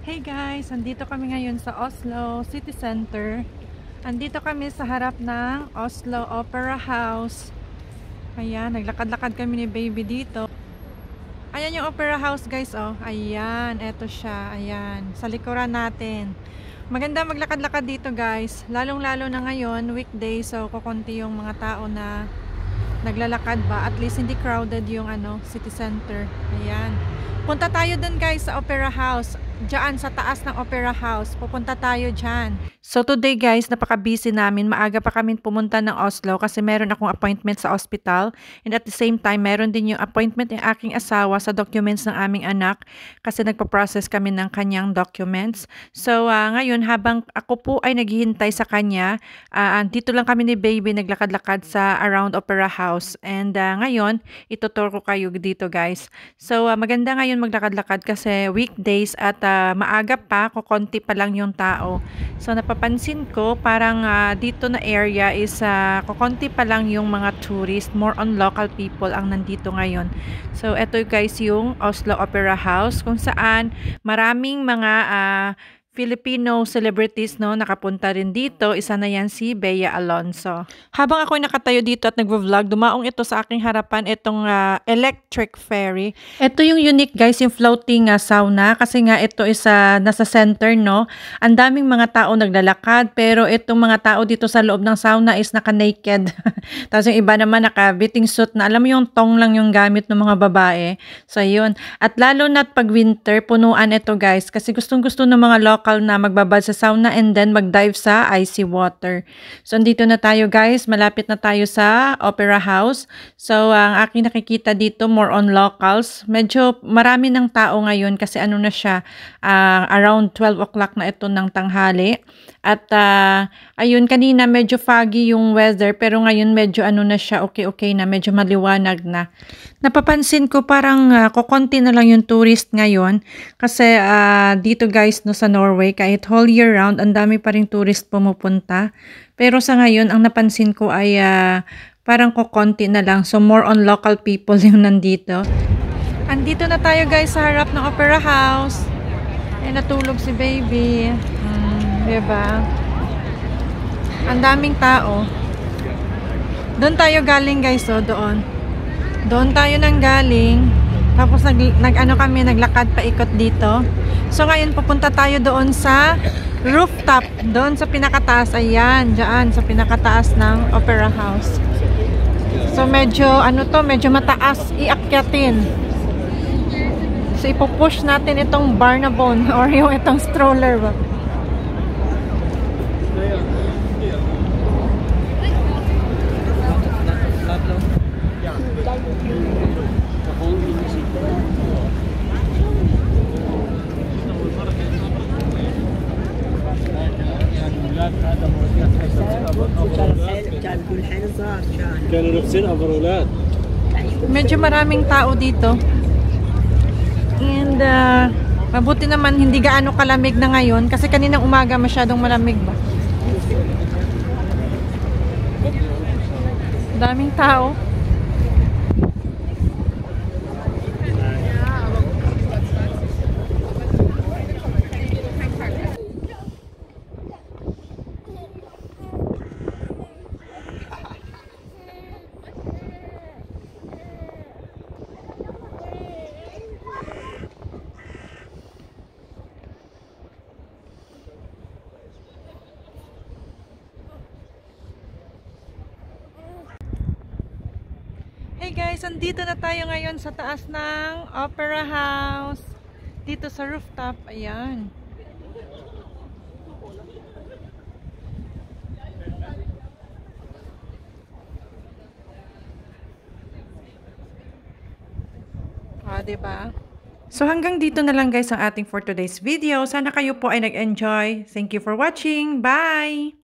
Hey guys, andito kami ngayon sa Oslo City Center. Andito kami sa harap ng Oslo Opera House. Ayan, naglakad-lakad kami ni baby dito. Ayan yung Opera House guys, oh. Ayan, eto siya. Ayan, sa likuran natin. Maganda maglakad-lakad dito guys. Lalong-lalo na ngayon, weekday. So, kukunti yung mga tao na naglalakad ba. At least hindi crowded yung City Center. Ayan. Punta tayo dun guys sa Opera House. Diyan sa taas ng Opera House. Pupunta tayo dyan. So today guys, napaka-busy namin. Maaga pa kami pumunta ng Oslo kasi meron akong appointment sa hospital. And at the same time, meron din yung appointment ng aking asawa sa documents ng aming anak kasi nagpa-process kami ng kanyang documents. So ngayon, habang ako po ay naghihintay sa kanya, dito lang kami ni baby naglakad-lakad sa around Opera House. And ngayon, itutur ko kayo dito guys. So maganda ngayon maglakad-lakad kasi weekdays at maaga pa, kukonti pa lang yung tao. So napapansin ko parang dito na area is kukonti pa lang yung mga tourist, more on local people ang nandito ngayon. So eto guys yung Oslo Opera House kung saan maraming mga Filipino celebrities nakapunta rin dito. Isa na yan si Bea Alonzo. Habang ako nakatayo dito at nagvo-vlog, dumaong ito sa aking harapan itong electric ferry. Ito yung unique guys, yung floating sauna kasi nga ito is nasa center Ang daming mga tao naglalakad pero itong mga tao dito sa loob ng sauna is naka-naked. Tapos yung iba naman naka-bathing suit na alam mo yung tong lang yung gamit ng mga babae. So yun. At lalo na pag winter, punuan ito guys kasi gustong-gusto ng mga local na magbabad sa sauna and then mag-dive sa icy water. So, andito na tayo guys. Malapit na tayo sa Opera House. So, ang aking nakikita dito, more on locals. Medyo marami ng tao ngayon kasi na siya, around 12 o'clock na ito ng tanghali. At, ayun, kanina medyo foggy yung weather pero ngayon medyo na siya, okay na, medyo maliwanag na. Napapansin ko parang kukonti na lang yung tourist ngayon kasi dito guys sa Norway kahit whole year round ang dami pa ring tourist pumupunta. Pero sa ngayon ang napansin ko ay parang kukonti na lang. So more on local people yung nandito. Andito na tayo guys sa harap ng Opera House. Natulog si baby. Diba? Ang daming tao. Doon tayo galing guys, doon. Doon tayo nang galing. Tapos kami naglakad paikot dito. So ngayon pupunta tayo doon sa rooftop, doon sa pinakataas. Ayan, diyan sa pinakataas ng Opera House. So medyo medyo mataas iakyatin. So ipupush natin itong Barnabon or yung itong stroller ba. Medyo maraming tao dito. And mabuti naman hindi gaano kalamig na ngayon kasi kaninang umaga masyadong malamig ba. Daming tao. Hey guys, andito na tayo ngayon sa taas ng Opera House. Dito sa rooftop, ayan. Diba? So hanggang dito na lang guys ang ating for today's video. Sana kayo po ay nag-enjoy. Thank you for watching. Bye!